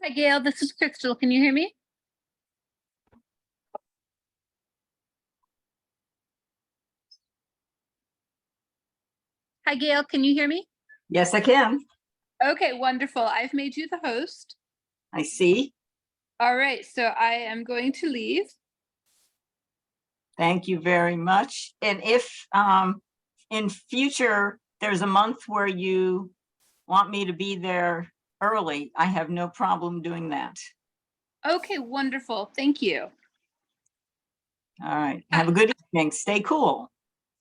Hi, Gail. This is Crystal. Can you hear me? Hi, Gail. Can you hear me? Yes, I can. Okay, wonderful. I've made you the host. I see. All right, so I am going to leave. Thank you very much. And if in future there's a month where you want me to be there early, I have no problem doing that. Okay, wonderful. Thank you. All right. Have a good evening. Stay cool.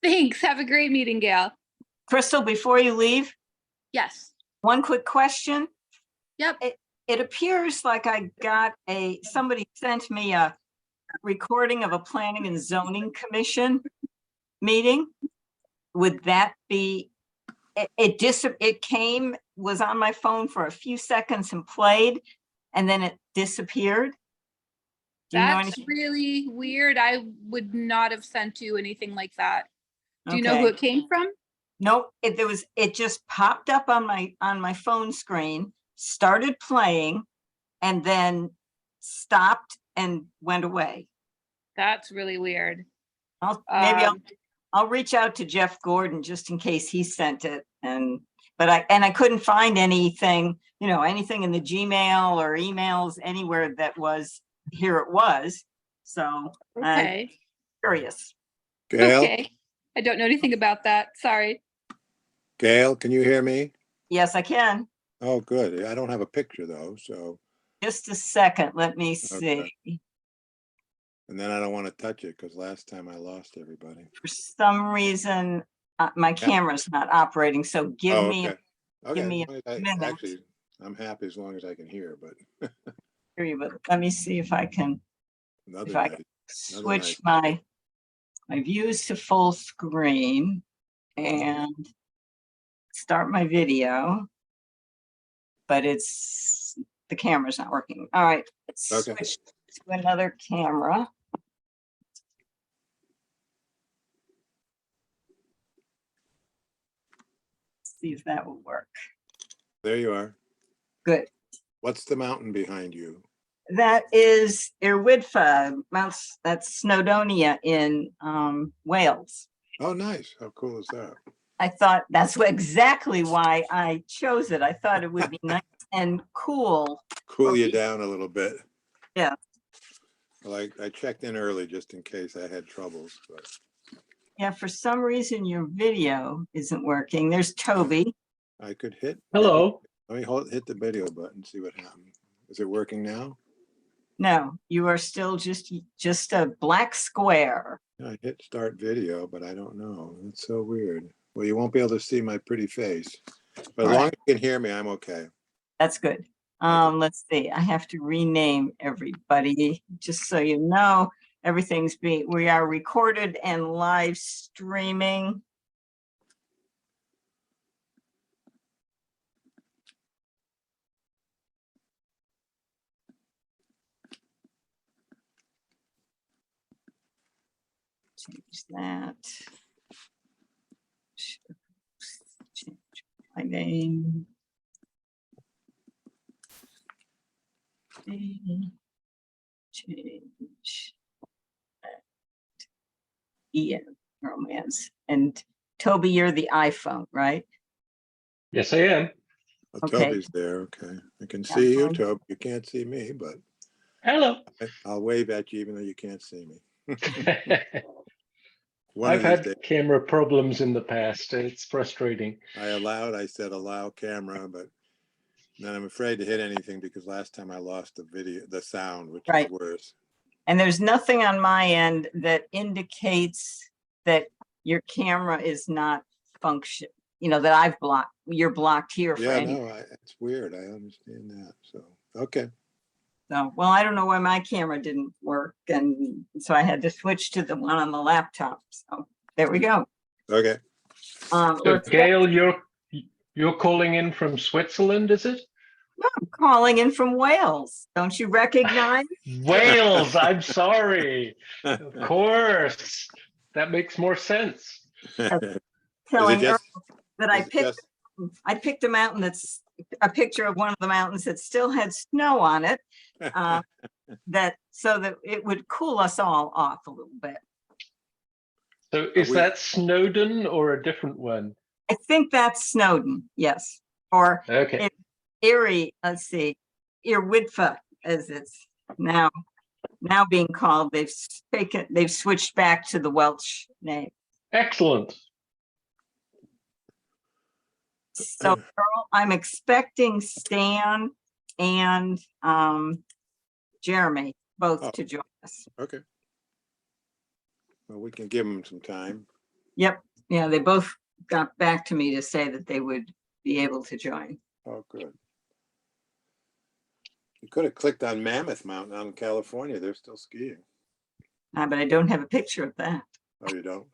Thanks. Have a great meeting, Gail. Crystal, before you leave, Yes. one quick question. Yep. It appears like I got somebody sent me a recording of a planning and zoning commission meeting. Would that be, it was on my phone for a few seconds and played, and then it disappeared? Do you know That's anything? really weird. I would not have sent you anything like that. Do you know who Okay. it came from? Nope, it just popped up on my phone screen, started playing, and then stopped and went away. That's really weird. Maybe I'll reach out to Jeff Gordon just in case he sent it. But I couldn't find anything, anything in the Gmail or emails anywhere that was, here it was. So I'm Okay. curious. Gail, Okay. I don't know anything about that. Sorry. Gail, can you hear me? Yes, I can. Oh, good. I don't have a picture though, so, Just a second. Let me see. Okay. and then I don't want to touch it because last time I lost everybody. For some reason, my camera's not operating. So give Oh, me, okay. Okay. me as long as minute. Actually, I'm happy as long as I can hear, but but let me see if I can, another if I night. can switch my views to full screen and start my video, but the camera's not working. All right, let's Okay. switch to another camera. See if that will work. There you are. Good. What's the mountain behind you? That is Irwidfa, that's Snowdonia in Wales. Oh, nice. How cool is that? I thought that's exactly why I chose it. I thought it would be nice and cool. Cool you down a little bit. Yeah. Well, I checked in early just in case I had troubles, but Yeah, for some reason your video isn't working. There's Toby. I could hit. Hello. Let me hit the video button, see what happens. Is it working now? No, you are still just a black square. I hit start video, but I don't know. That's so weird. Well, you won't be able to see my pretty face, but as long as you can hear me, I'm okay. That's good. Let's see. I have to rename everybody just so you know. We are recorded and live streaming. Change that. Change my name. Change. Ian Romance. And Toby, you're the iPhone, right? Yes, I am. Well, Okay. Toby's there. Okay. I can see you, Toby. You can't see me, but Hello. I'll wave at you even though you can't see me. One I've of these had days, camera problems in the past. It's frustrating. I said allow camera, but then I'm afraid to hit anything because last time I lost the sound, which is worse. And there's nothing on my end that indicates that your camera is not function, that I've blocked. You're blocked here for any. No, it's weird. I understand that. So, okay. So, well, I don't know why my camera didn't work. And so I had to switch to the one on the laptop. So there we go. Okay. So Gail, you're calling in from Switzerland, is it? I'm calling in from Wales. Don't you recognize? Wales, I'm sorry. Of course. That makes more sense. Telling Earl just, that is it just, I picked a mountain that's a picture of one of the mountains that still had snow on it. So that it would cool us all off a little bit. So is we- that Snowdon or a different one? I think that's Snowdon, yes. Or Okay. Erie, let's see, Irwidfa, as it's now being called. They've switched back to the Welsh name. Excellent. So Earl, I'm expecting Stan and Jeremy both Oh. to join us. Okay. Well, we can give them some time. Yep, yeah, they both got back to me to say that they would be able to join. Oh, good. You could have clicked on Mammoth Mountain out in California. They're still skiing. But I don't have a picture of that. Oh, you don't?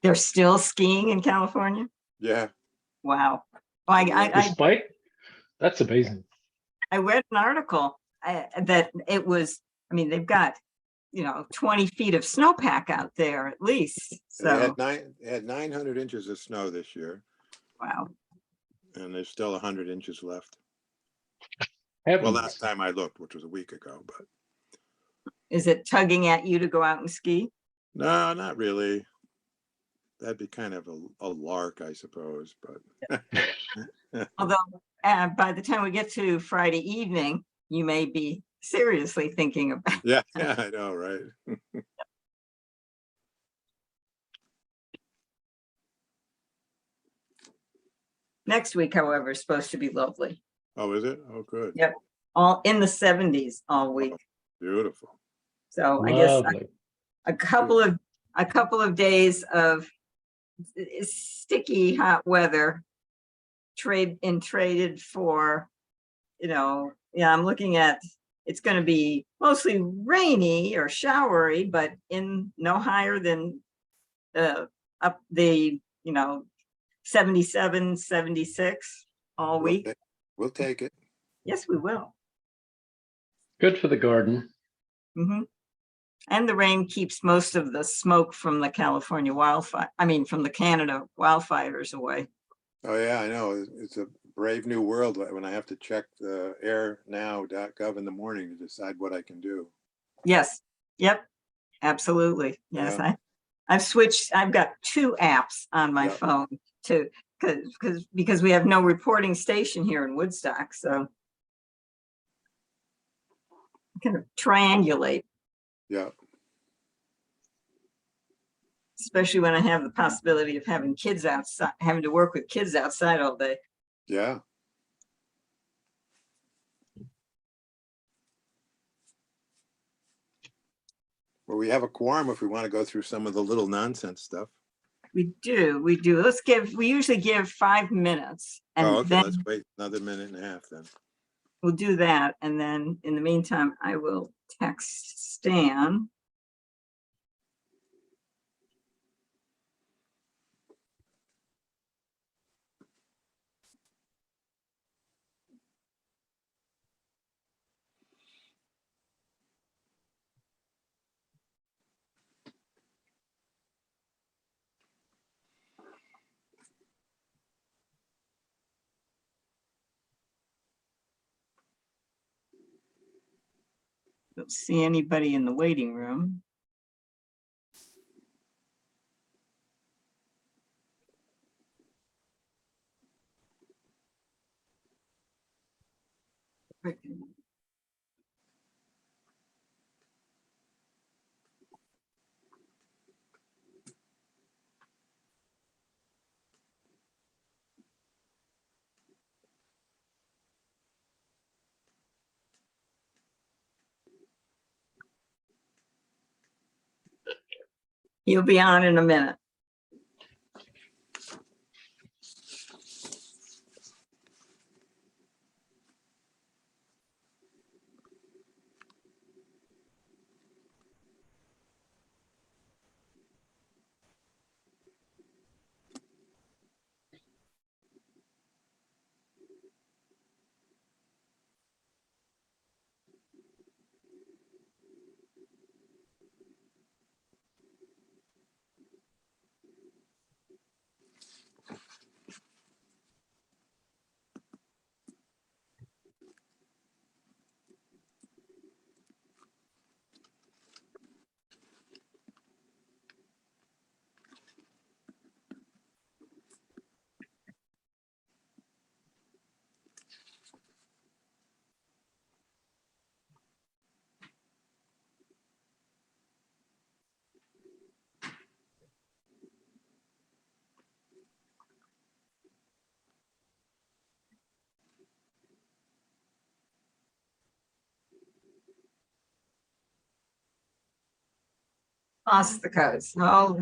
They're still skiing in California? Yeah. Wow. Well, Despite, that's amazing. I read an article that it was, I mean, they've got, 20 feet of snowpack out there at least. So, They had 900 inches of snow this year, wow. and there's still 100 inches left. Heavens. Well, last time I looked, which was a week ago, but Is it tugging at you to go out and ski? no, not really. That'd be kind of a lark, I suppose, but Although by the time we get to Friday evening, you may be seriously thinking about. yeah, I know, right? Next week, however, is supposed to be lovely. Oh, is it? Oh, good. Yep. All in the 70s all week. Beautiful. So I guess Lovely. a couple of days of sticky hot weather traded for, I'm looking at, it's going to be mostly rainy or showery, but in no higher than up the 77, 76 all week. We'll take it. Yes, we will. Good for the garden. Hmm. And the rain keeps most of the smoke from the California wildfire, from the Canada wildfires away. Oh, yeah, I know. It's a brave new world when I have to check the airnow.gov in the morning to decide what I can do. Yes. Yep. Absolutely. Yes. Yeah. I've got 2 apps on my Yeah. phone because we have no reporting station here in Woodstock. So I kind of triangulate, Yeah. especially when I have the possibility of having kids outside, having to work with kids outside all day. Yeah. Well, we have a quorum if we want to go through some of the little nonsense stuff. We do. We usually give 5 minutes and Oh, okay, then let's wait another minute and a half then. we'll do that. And then in the meantime, I will text Stan. Don't see anybody in the waiting room. You'll be on in a minute. Lost the codes. Oh.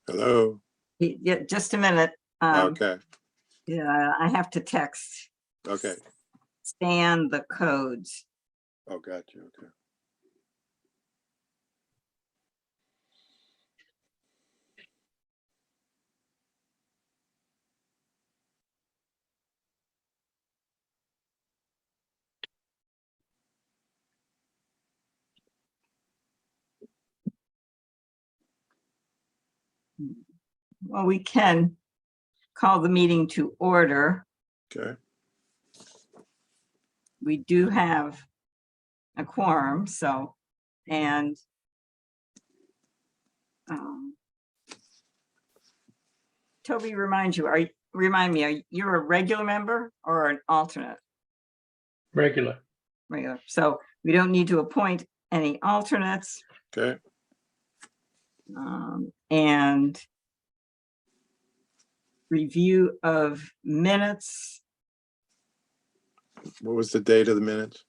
Hello? Yeah, just a minute. Okay, Yeah, I have to text okay. Stan the codes. Oh, got you, okay. Well, we can call the meeting to order. Okay, We do have a quorum, so, and Toby, remind me, you're a regular member or an alternate? Regular. Regular. So we don't need to appoint any alternates. okay. And review of minutes. What was the date of the minutes?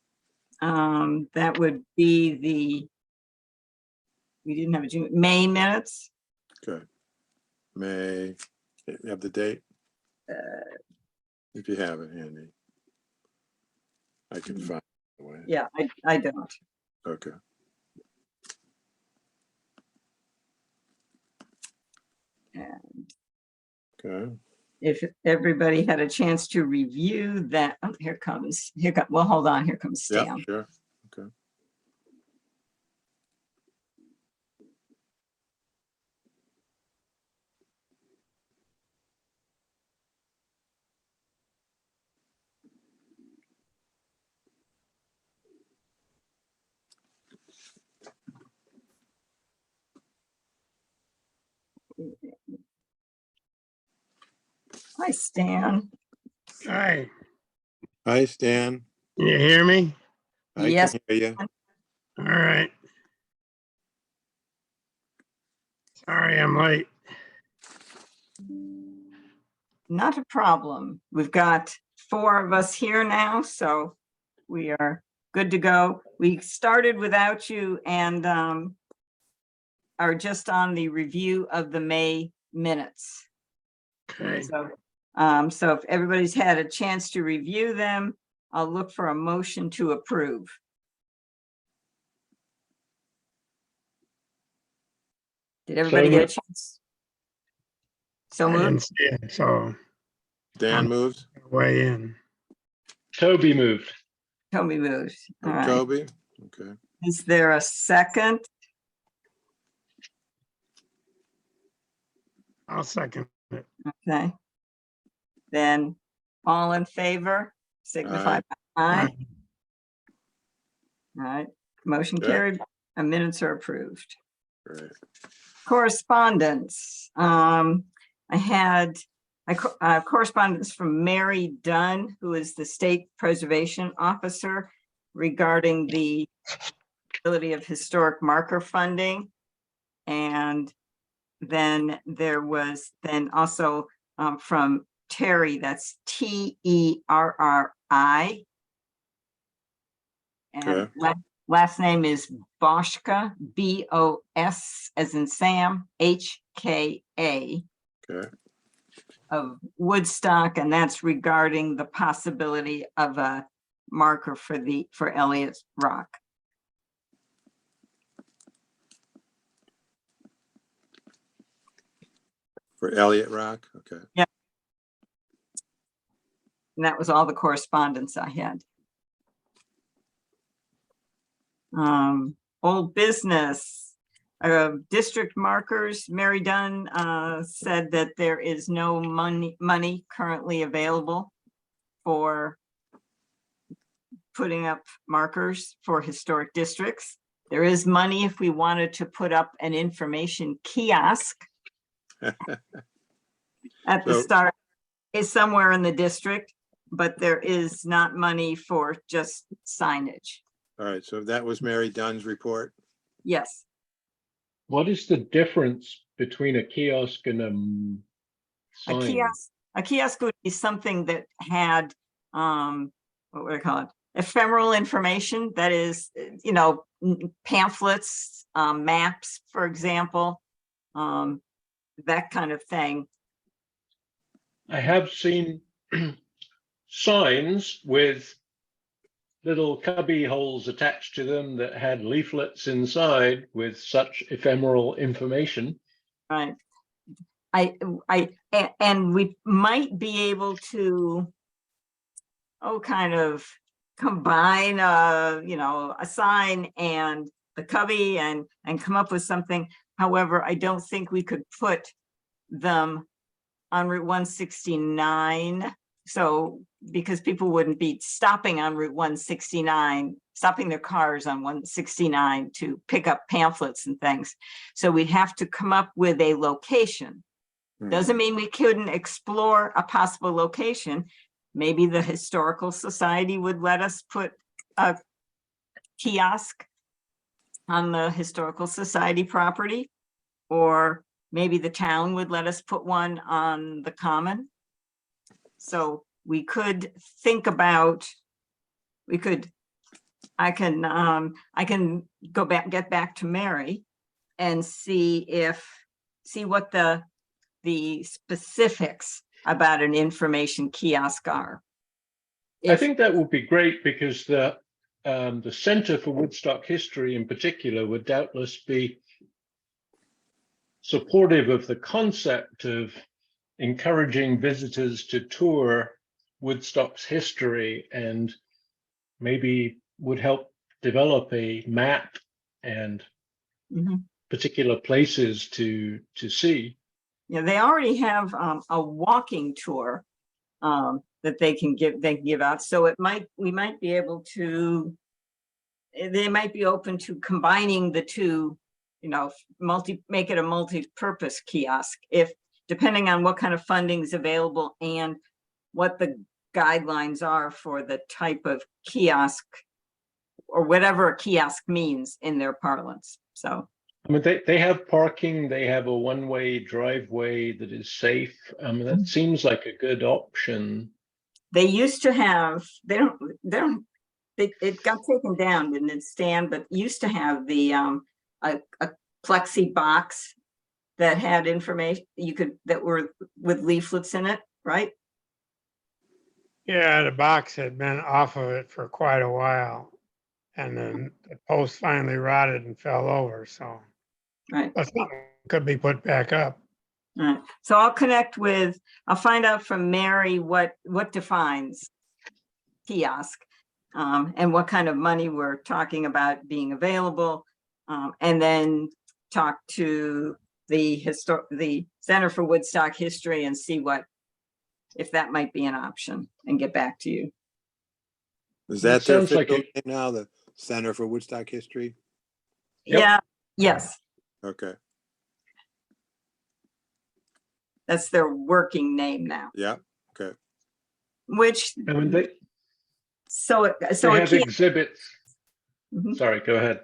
That would be we didn't have a June, May minutes. Okay. May, you have the date? If you have it handy. I can find the way. Yeah, I don't. Okay, And okay. if everybody had a chance to review that, oh, well, hold on, here comes Yeah, Stan. sure, okay. Hi, Stan. Hi, Hi, Stan. can you hear me? I Yes. can hear you. All right. Sorry, I'm late. Not a problem. We've got 4 of us here now, so we are good to go. We started without you and are just on the review of the May minutes. Okay, So if everybody's had a chance to review them, I'll look for a motion to approve. Did everybody get a chance? So I moved. didn't see it, so Dan moves. weigh in. Toby moved. Toby moved. All Oh, right. Toby, okay. Is there a second? I'll second it. Okay. Then all in favor, signify by aye. All right, motion Okay. carried. Minutes are approved. Great. Correspondence. I had correspondence from Mary Dunn, who is the State Preservation Officer, regarding the ability of historic marker funding. And then there was then also from Terry, that's Terri. And Okay. last name is Boschka, BOS as in Sam, HKA Okay, of Woodstock, and that's regarding the possibility of a marker for Elliott Rock. for Elliott Rock, okay. And that was all the correspondence I had. Old business, district markers. Mary Dunn said that there is no money currently available for putting up markers for historic districts. There is money if we wanted to put up an information kiosk at the So- start, is somewhere in the district, but there is not money for just signage. All right, so that was Mary Dunn's report. Yes, What is the difference between a kiosk and a a sign? kiosk, A kiosk would be something that had, what would I call it? Ephemeral information, that is, pamphlets, maps, for example, that kind of thing. I have seen signs with little cubby holes attached to them that had leaflets inside with such ephemeral information. Right. And we might be able to, kind of combine, a sign and the cubby and come up with something. However, I don't think we could put them on Route 169. So, because people wouldn't be stopping on Route 169, stopping their cars on 169 to pick up pamphlets and things. So we'd have to come up with a location. Doesn't mean we couldn't explore a possible location. Maybe the Historical Society would let us put a kiosk on the Historical Society property, or maybe the town would let us put one on the common. So we could think about, I can get back to Mary and see what the specifics about an information kiosk are. I think that would be great, because the Center for Woodstock History in particular would doubtless be supportive of the concept of encouraging visitors to tour Woodstock's history, and maybe would help develop a map and particular places to see. Yeah, they already have a walking tour that they can give out. So we might be able to, they might be open to combining the two, make it a multi-purpose kiosk, depending on what kind of funding is available and what the guidelines are for the type of kiosk, or whatever a kiosk means in their parlance. So, I mean, they have parking, they have a one-way driveway that is safe. That seems like a good option. they used to have, it got taken down, didn't it, Stan? But used to have the a plexi box that had information that were with leaflets in it, right? Yeah, the box had been off of it for quite a while. And then the post finally rotted and fell over, so. Right. But something could be put back up. All right. So I'll find out from Mary what defines kiosk, and what kind of money we're talking about being available, and then talk to the Center for Woodstock History and see if that might be an option, and get back to you. Is that their Sounds like official name now, the Center for Woodstock History? Yep. Yeah, yes, Okay, that's their working name now, yeah, okay. which, I mean, they a have exhibits. Mhm. Sorry, go ahead.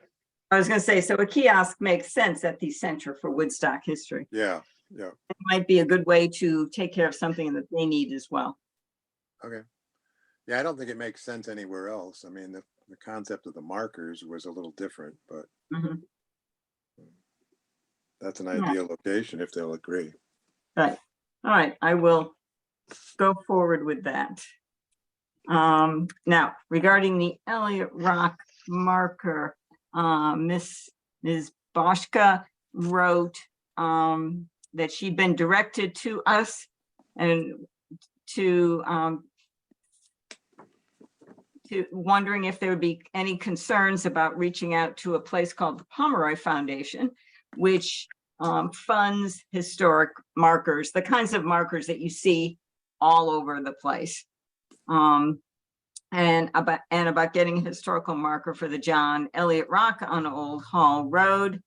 I was going to say, so a kiosk makes sense at the Center for Woodstock History. Yeah, yeah, It might be a good way to take care of something that they need as well. okay. Yeah, I don't think it makes sense anywhere else. I mean, the concept of the markers was a little different, but Mhm. that's an Yeah. ideal location if they'll agree. Right. All right, I will go forward with that. Now, regarding the Elliott Rock marker, Ms. Boschka wrote that she'd been directed to us and to wondering if there would be any concerns about reaching out to a place called the Pomeroy Foundation, which funds historic markers, the kinds of markers that you see all over the place. And about getting a historical marker for the John Elliott Rock on Old Hall Road.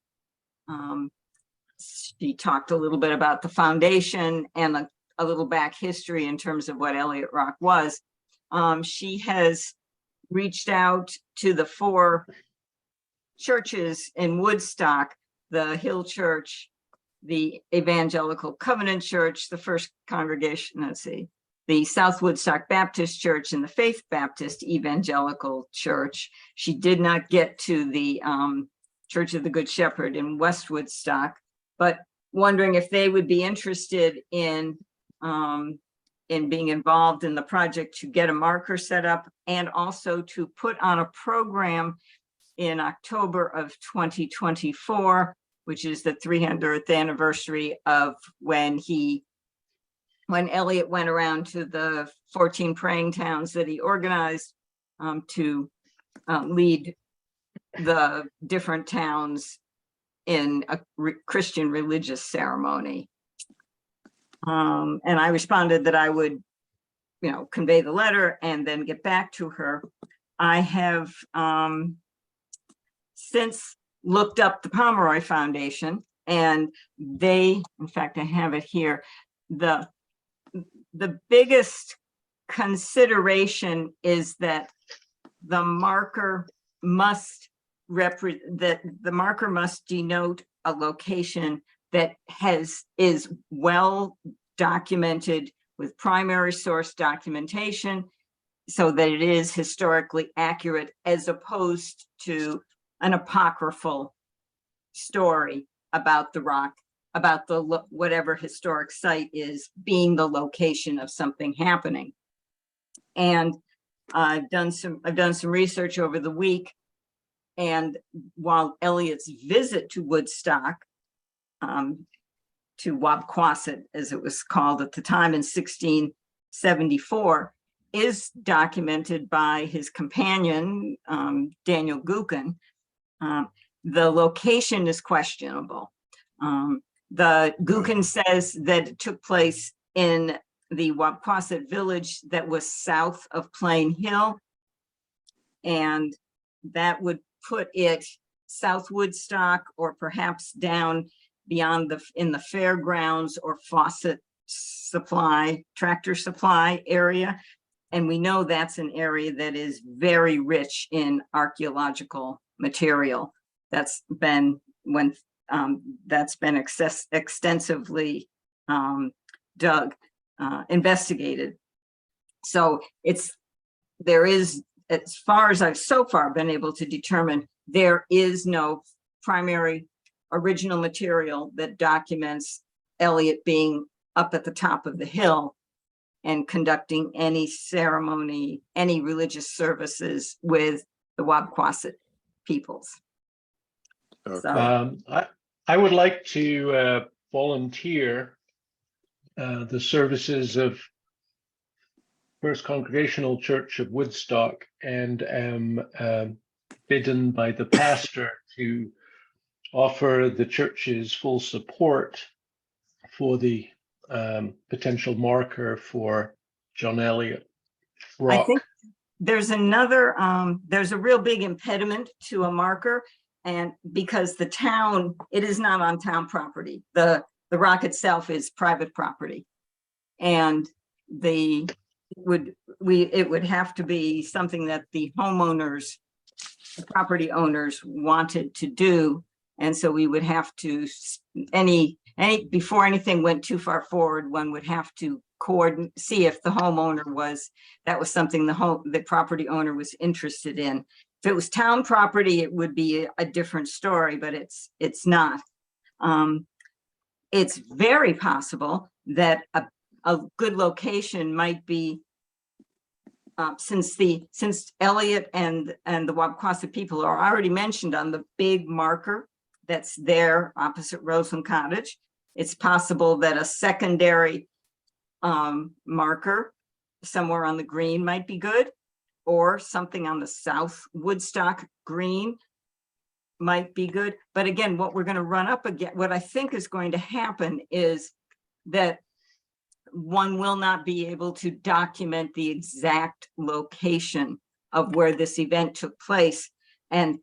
She talked a little bit about the foundation and a little back history in terms of what Elliott Rock was. She has reached out to the 4 churches in Woodstock, the Hill Church, the Evangelical Covenant Church, the First Congregation, let's see, the South Woodstock Baptist Church, and the Faith Baptist Evangelical Church. She did not get to the Church of the Good Shepherd in West Woodstock, but wondering if they would be interested in being involved in the project to get a marker set up, and also to put on a program in October of 2024, which is the 300th anniversary of when Elliot went around to the 14 praying towns that he organized to lead the different towns in a Christian religious ceremony. And I responded that I would, convey the letter and then get back to her. I have since looked up the Pomeroy Foundation, and they, in fact, I have it here. The biggest consideration is that the marker must denote a location that is well documented with primary source documentation, so that it is historically accurate, as opposed to an apocryphal story about the rock, about the whatever historic site is being the location of something happening. And I've done some research over the week, and while Elliot's visit to Woodstock, to Wabquasit, as it was called at the time in 1674, is documented by his companion, Daniel Gookin, the location is questionable. The Gookin says that it took place in the Wabquasit village that was south of Plain Hill, and that would put it South Woodstock, or perhaps down beyond in the fairgrounds or Fawcett Supply, Tractor Supply area. And we know that's an area that is very rich in archaeological material. That's been extensively dug, investigated. So there is, as far as I've so far been able to determine, there is no primary original material that documents Elliot being up at the top of the hill and conducting any ceremony, any religious services with the Wabquasit peoples. Okay. So, I would like to volunteer the services of First Congregational Church of Woodstock, and am bidden by the pastor to offer the church's full support for the potential marker for John Elliot Rock. I think there's there's a real big impediment to a marker, and because the town, it is not on town property. The rock itself is private property, and it would have to be something that the homeowners, the property owners, wanted to do. And so we would have to, before anything went too far forward, one would have to see if the homeowner that was something the property owner was interested in. If it was town property, it would be a different story, but it's not. It's very possible that a good location might be, since Elliot and the Wabquasit people are already mentioned on the big marker that's there opposite Roseland Cottage, it's possible that a secondary marker somewhere on the green might be good, or something on the South Woodstock green might be good. But again, what we're going to run up again, what I think is going to happen is that one will not be able to document the exact location of where this event took place. And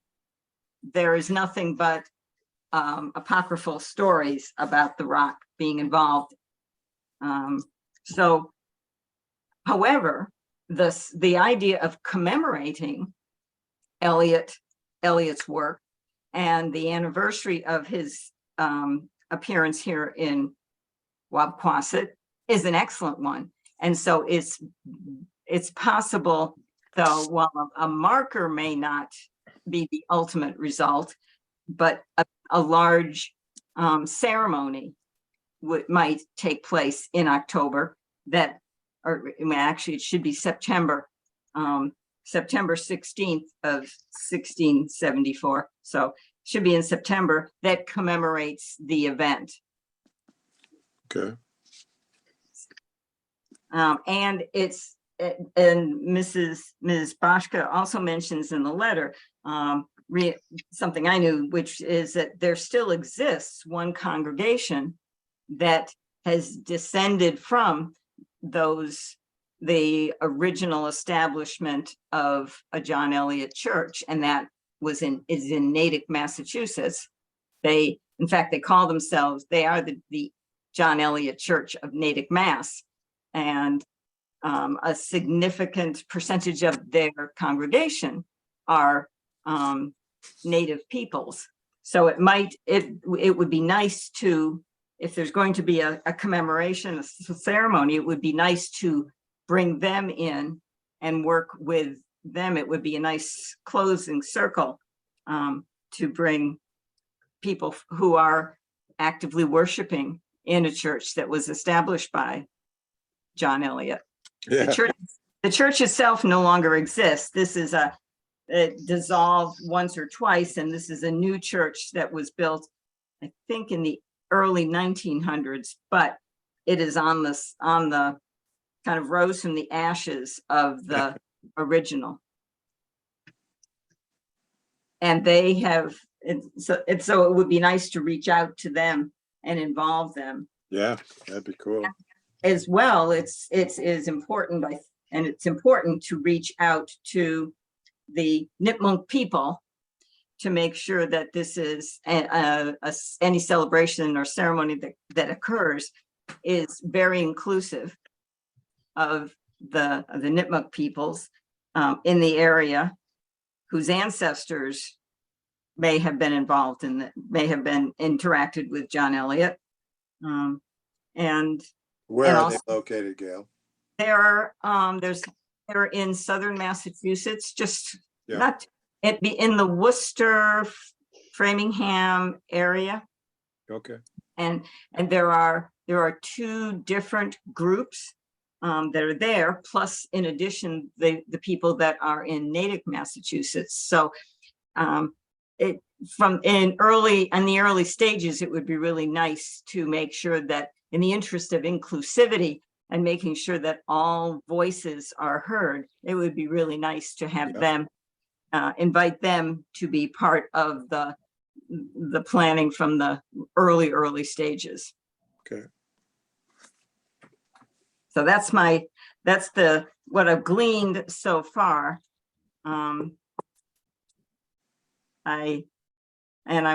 there is nothing but apocryphal stories about the rock being involved. However, the idea of commemorating Elliot's work and the anniversary of his appearance here in Wabquasit is an excellent one. And so it's possible, though, while a marker may not be the ultimate result, but a large ceremony might take place in October actually it should be September 16th of 1674. So should be in September, that commemorates the event. Okay. And Ms. Boschka also mentions in the letter something I knew, which is that there still exists one congregation that has descended from the original establishment of a John Eliot church, and that is in Natick, Massachusetts. In fact, they call themselves, they are the John Eliot Church of Natick, Mass. And a significant percentage of their congregation are Native peoples. So it would be nice to, if there's going to be a commemoration, a ceremony, it would be nice to bring them in and work with them. It would be a nice closing circle to bring people who are actively worshiping in a church that was established by John Eliot. Yeah. The church itself no longer exists. This is it dissolved once or twice, and this is a new church that was built, I think, in the early 1900s, but it is on the kind of rose from the ashes of the original. And they have, so it would be nice to reach out to them and involve them. Yeah, that'd be cool. As well, it's important, and it's important to reach out to the Nipmuc people to make sure that this is any celebration or ceremony that occurs is very inclusive of the Nipmuc peoples in the area whose ancestors may have been involved may have been interacted with John Eliot. And Where are also, they located, Gail? they're in southern Massachusetts, just Yeah. not in the Worcester, Framingham area. Okay. And there are two different groups that are there, plus in addition, the people that are in Natick, Massachusetts. So in the early stages, it would be really nice to make sure that in the interest of inclusivity and making sure that all voices are heard, it would be really nice to have them, invite them to be part of the planning from the early stages. Okay. So that's what I've gleaned so far. I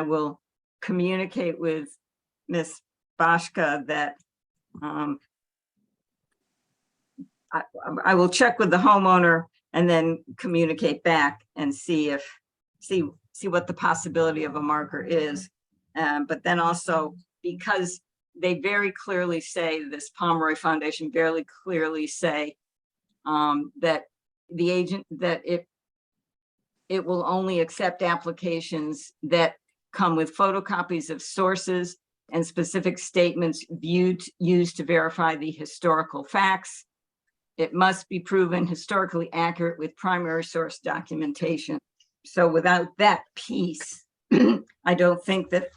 will communicate with Ms. Boschka that I will check with the homeowner and then communicate back and see what the possibility of a marker is. But then also, because they very clearly say, this Pomeroy Foundation very clearly say that it will only accept applications that come with photocopies of sources and specific statements used to verify the historical facts. It must be proven historically accurate with primary source documentation. So without that piece, I don't think that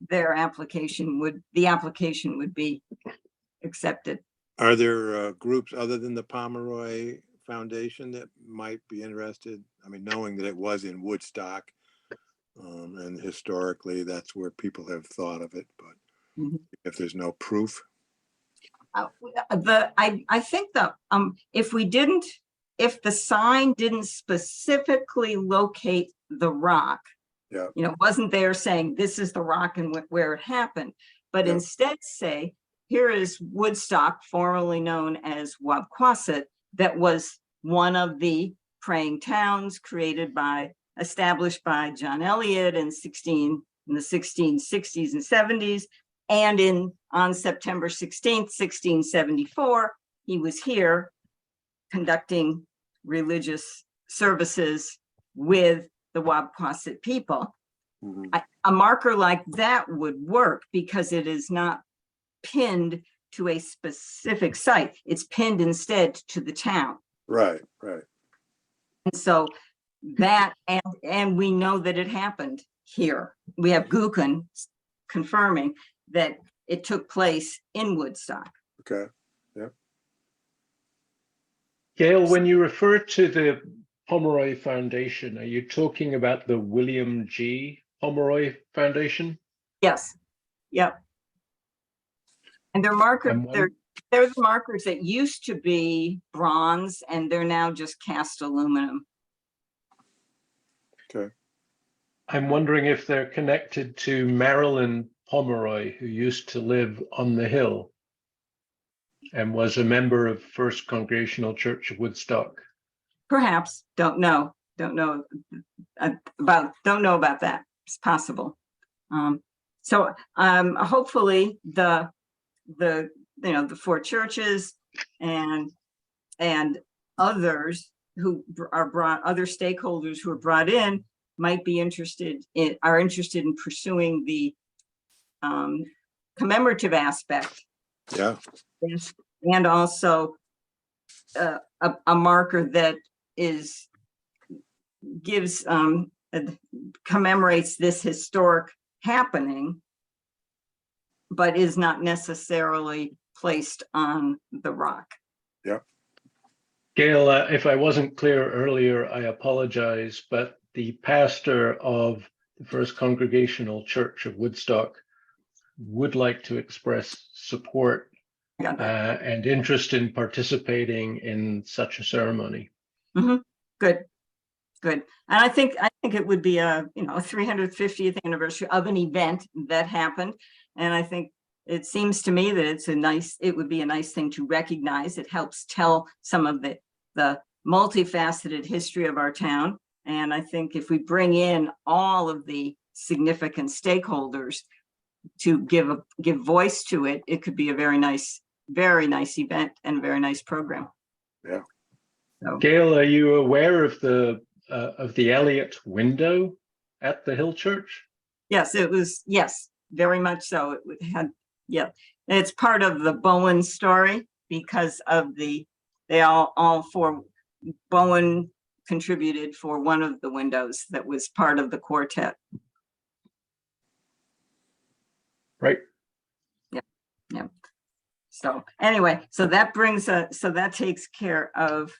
the application would be accepted. Are there groups other than the Pomeroy Foundation that might be interested? I mean, knowing that it was in Woodstock, and historically that's where people have thought of it, but if there's no proof. I think that if the sign didn't specifically locate the rock, wasn't there saying this is the rock and where it happened, but instead say, here is Woodstock, formerly known as Wabquasit, that was one of the praying towns established by John Eliot in the 1660s and 70s, And on September 16th, 1674, he was here conducting religious services with the Wapquasit people. Mhm. A marker like that would work because it is not pinned to a specific site. It's pinned instead to the town. Right. And so that, and we know that it happened here. We have Gookin confirming that it took place in Woodstock. Okay. Gail, when you refer to the Pomeroy Foundation, are you talking about the William G. Pomeroy Foundation? Yes, yep. And they're markers, And they're the markers that used to be bronze and they're now just cast aluminum. Okay. I'm wondering if they're connected to Marilyn Pomeroy, who used to live on the hill and was a member of First Congregational Church of Woodstock. Perhaps, don't know about that. It's possible. So hopefully the four churches and others who are other stakeholders who are brought in might be interested in pursuing the commemorative aspect. Yeah. And also a marker that commemorates this historic happening, but is not necessarily placed on the rock. Gail, if I wasn't clear earlier, I apologize, but the pastor of the First Congregational Church of Woodstock would like to express support Got that. and interest in participating in such a ceremony. Good. And I think it would be a 350th anniversary of an event that happened. And I think it seems to me that it would be a nice thing to recognize. It helps tell some of the multifaceted history of our town. And I think if we bring in all of the significant stakeholders to give voice to it, it could be a very nice event and a very nice program. Yeah. So, Gail, are you aware of the Elliott window at the Hill Church? yes, it was. Yes, very much so. It's part of the Bowen story because of all four. Bowen contributed for one of the windows that was part of the quartet. Right. Yeah. So anyway, so that takes care of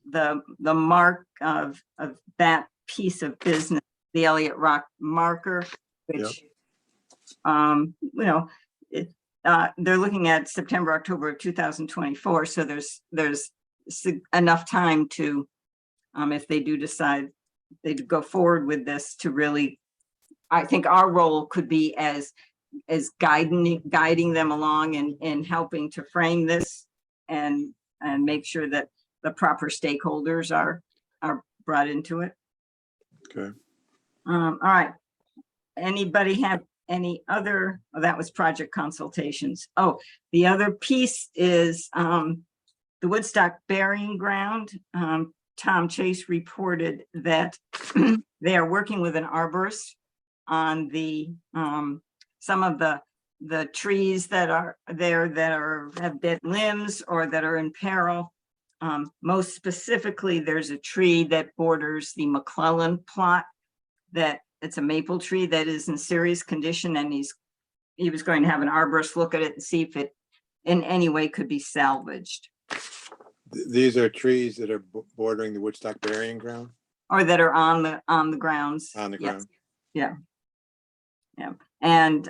the mark of that piece of business, the Elliott Rock marker, which they're looking at September, October of 2024. So there's enough time to, if they do decide they go forward with this, to really, I think our role could be as guiding them along and helping to frame this and make sure that the proper stakeholders are brought into it. Okay. All right. Anybody have any other? Oh, that was project consultations. Oh, the other piece is the Woodstock Burying Ground. Tom Chase reported that they are working with an arborist on the some of the trees that are there that have dead limbs or that are in peril. Most specifically, there's a tree that borders the McClellan plot that it's a maple tree that is in serious condition, and he was going to have an arborist look at it and see if it in any way could be salvaged. These are trees that are bordering the Woodstock Burying Ground? Or that are on the grounds. On the Yes. ground. Yeah. And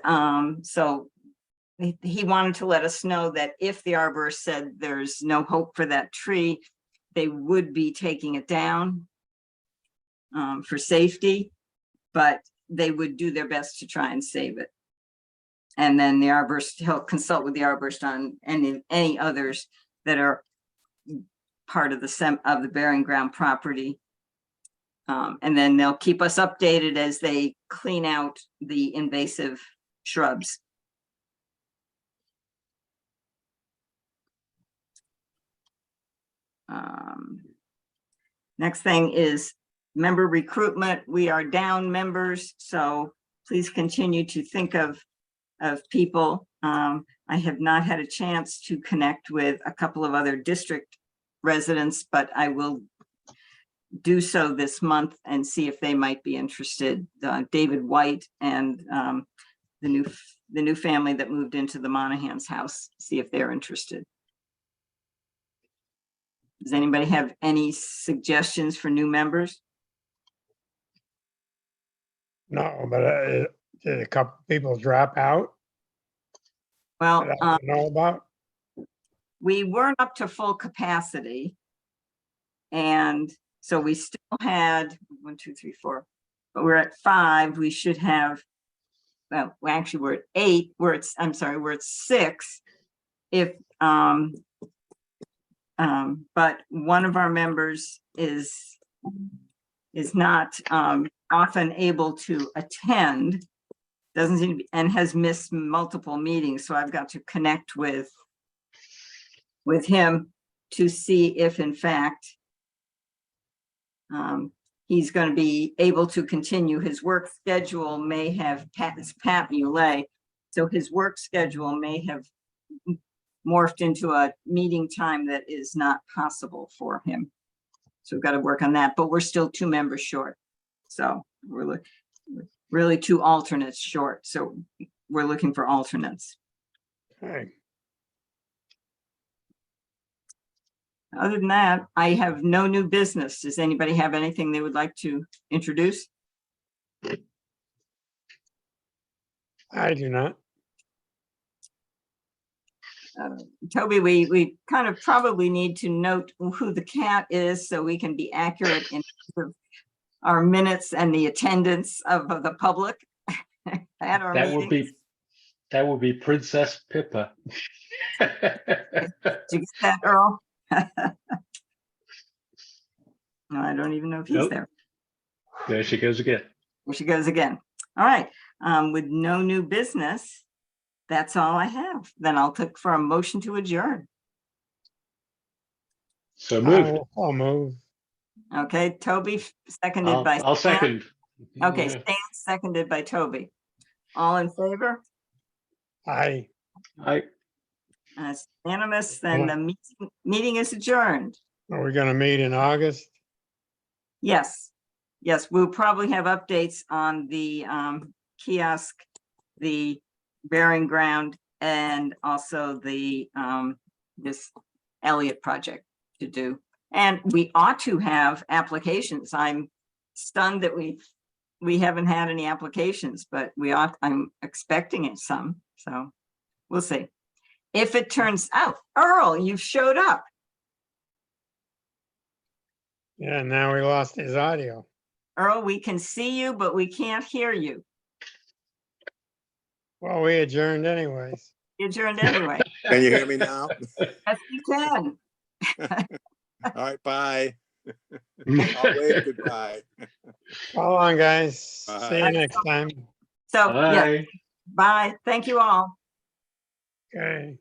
so he wanted to let us know that if the arborist said there's no hope for that tree, they would be taking it down for safety, but they would do their best to try and save it. And then the arborist, he'll consult with the arborist on any others that are part of the burying ground property. And then they'll keep us updated as they clean out the invasive shrubs. Next thing is member recruitment. We are down members, so please continue to think of people. I have not had a chance to connect with a couple of other district residents, but I will do so this month and see if they might be interested. David White and the new family that moved into the Monahan's house, see if they're interested. Does anybody have any suggestions for new members? No, but did a couple people drop out Well, that I don't know about? we weren't up to full capacity. And so we still had 1, 2, 3, 4, but we're at 5. We should have, well, actually we're at 8. We're at 6. If, but one of our members is not often able to attend, doesn't seem to be, and has missed multiple meetings. So I've got to connect with him to see if in fact he's going to be able to continue. His work schedule may have, it's Pat Muley, so his work schedule may have morphed into a meeting time that is not possible for him. So we've got to work on that, but we're still 2 members short. So we're really 2 alternates short. So we're looking for alternates. Okay. Other than that, I have no new business. Does anybody have anything they would like to introduce? I do not. Toby, we kind of probably need to note who the cat is so we can be accurate in terms of our minutes and the attendance of the public at our meetings. That would be Princess Pippa. Did you get that, Earl? No, I don't even know if he's Nope. there. There she goes again. There she goes again. All right, with no new business, that's all I have. Then I'll click for a motion to adjourn. So moved. I'll move. Okay, Toby, seconded by I'll Stan. second. Okay, Yeah. Stan, seconded by Toby. All in favor? Aye. It's unanimous, then the meeting is adjourned. Are we gonna meet in August? Yes, we'll probably have updates on the kiosk, the bearing ground, and also the this Elliott project to do. And we ought to have applications. I'm stunned that we haven't had any applications, but I'm expecting it some, so we'll see. If it turns out, Earl, you've showed up. Yeah, now we lost his audio. Earl, we can see you, but we can't hear you. Well, we adjourned anyways. You adjourned anyway. Can you hear me now? Yes, you can. All right, bye. I'll wave goodbye. So long, guys. See Bye. you next time. So, yeah, Bye. bye. Thank you all. Okay.